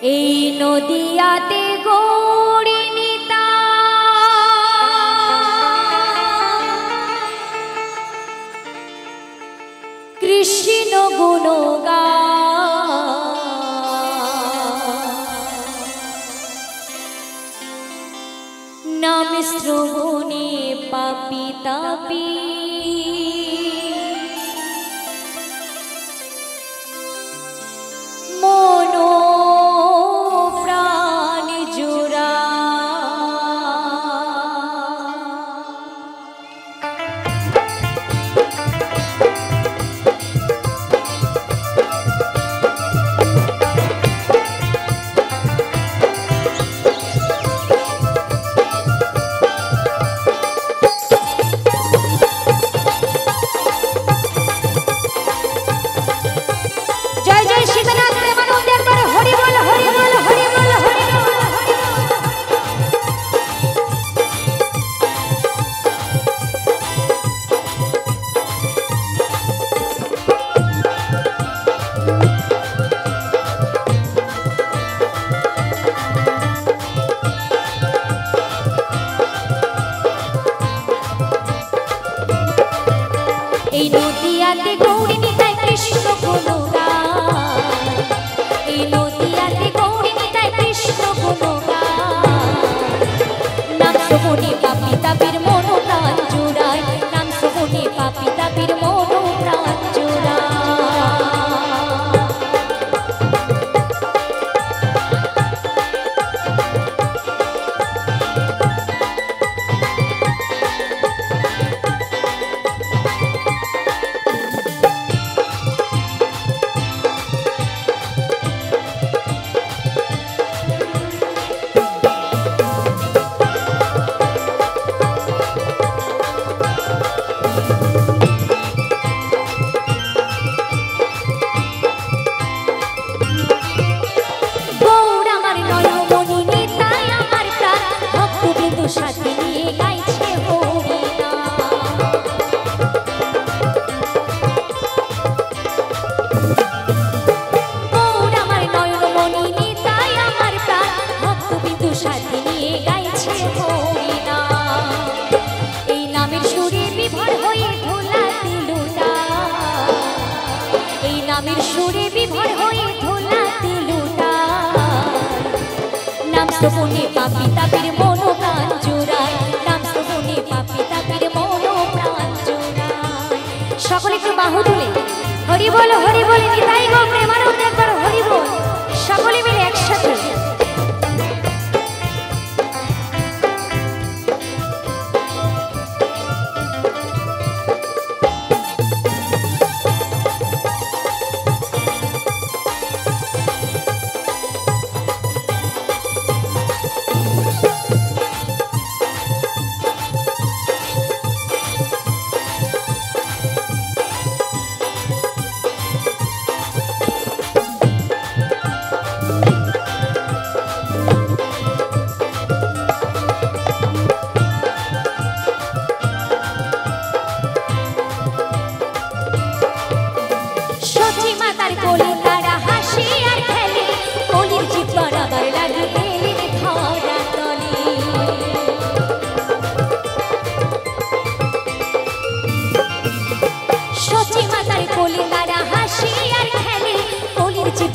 এই নদিয়াতে গৌরিণীতা কৃষ্ণ গুণগান নাম শ্রবণে পাপী তাপী মনো প্রাণ জোড়া এই নদিয়াতে গৌরিণীতায় কৃষ্ণ গুণগান এই নদিয়াতে গৌরিণীতায় কৃষ্ণ গুণগান নাম শ্রবণে পাপী তাপীর মন প্রাণ জোড়ায় নাম শ্রবণে পাপী তাপীর মন প্রাণ জোড়ায় সাথে নিয়ে গাইছে গৌর আমার নয়নমণি নিতাই আমার প্রাণ ভক্তবিন্দু সাথে নিয়ে গাইছে হরিনা এই নামের সুরে বিভোর হয়ে ধোলা দিলুটা এই নামের সুরে বিভোর হয়ে ধোলা দিলুটা নাম শ্রবণে পাপী তাপীর মন প্রাণ জোড়ায় নাম শ্রবণে পাপী তাপীর মন প্রাণ জোড়ায় সকলে একটু বাহু তুলে হরি বল নিতাই গো প্রেমানন্দ একবার হরি বল সকলে মিলে একসাথে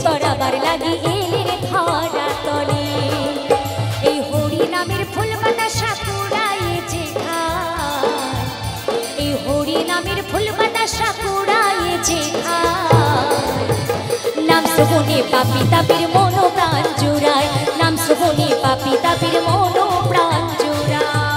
বরাবর লাগি এলের ধরা তলে এই হরি নামের ফুল বাতাসা পুরায়ে যে খায় এই হরি নামের ফুল বাতাসা পুরায়ে যে খায় নাম শ্রবণে পাপী তাপীর মন প্রাণ জোড়ায় নাম শ্রবণে পাপী তাপীর মন প্রাণ জোড়ায়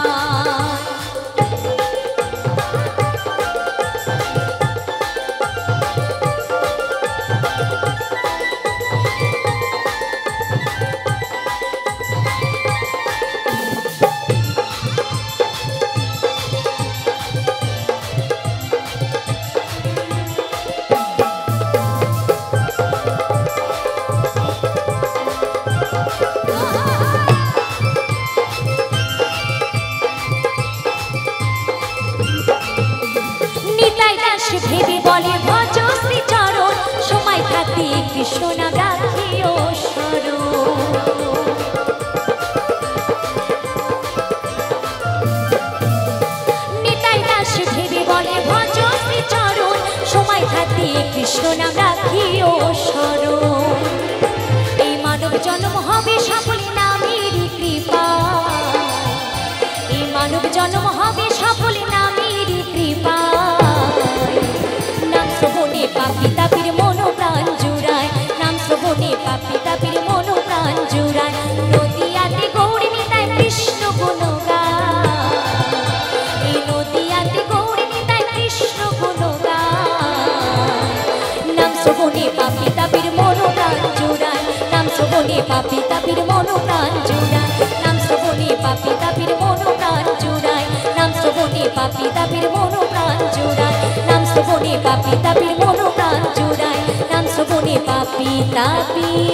হাতে কৃষ্ণ নাম রাখিও স্মরণ। এই মানব জন্ম হবে সকলে নামেরই কৃপায়, এই মানব জন্ম হবে সকলে নামেরই কৃপায়। নাম শ্রবণে পাপী তাপির মন প্রাণ জুড়ায়, নাম শ্রবণে পাপী তাপির মন প্রাণ জুড়ায়। নদিয়াতে গৌর নিতাই কৃষ্ণ গুণ গায়, এই নদিয়াতে গৌর নিতাই কৃষ্ণ গুণ গায়। নাম শ্রবণে পাপী তাপির মন প্রাণ জুড়ায়, নাম শ্রবণে পাপী তাপির মন প্রাণ জুড়ায়, নাম শ্রবণে পাপী তাপির মন প্রাণ জুড়ায়, নাম শ্রবণে পাপী তাপির মন প্রাণ জুড়ায়, নাম শ্রবণে পাপী তাপির মন প্রাণ জুড়ায়, নাম শ্রবণে পাপী তাপি।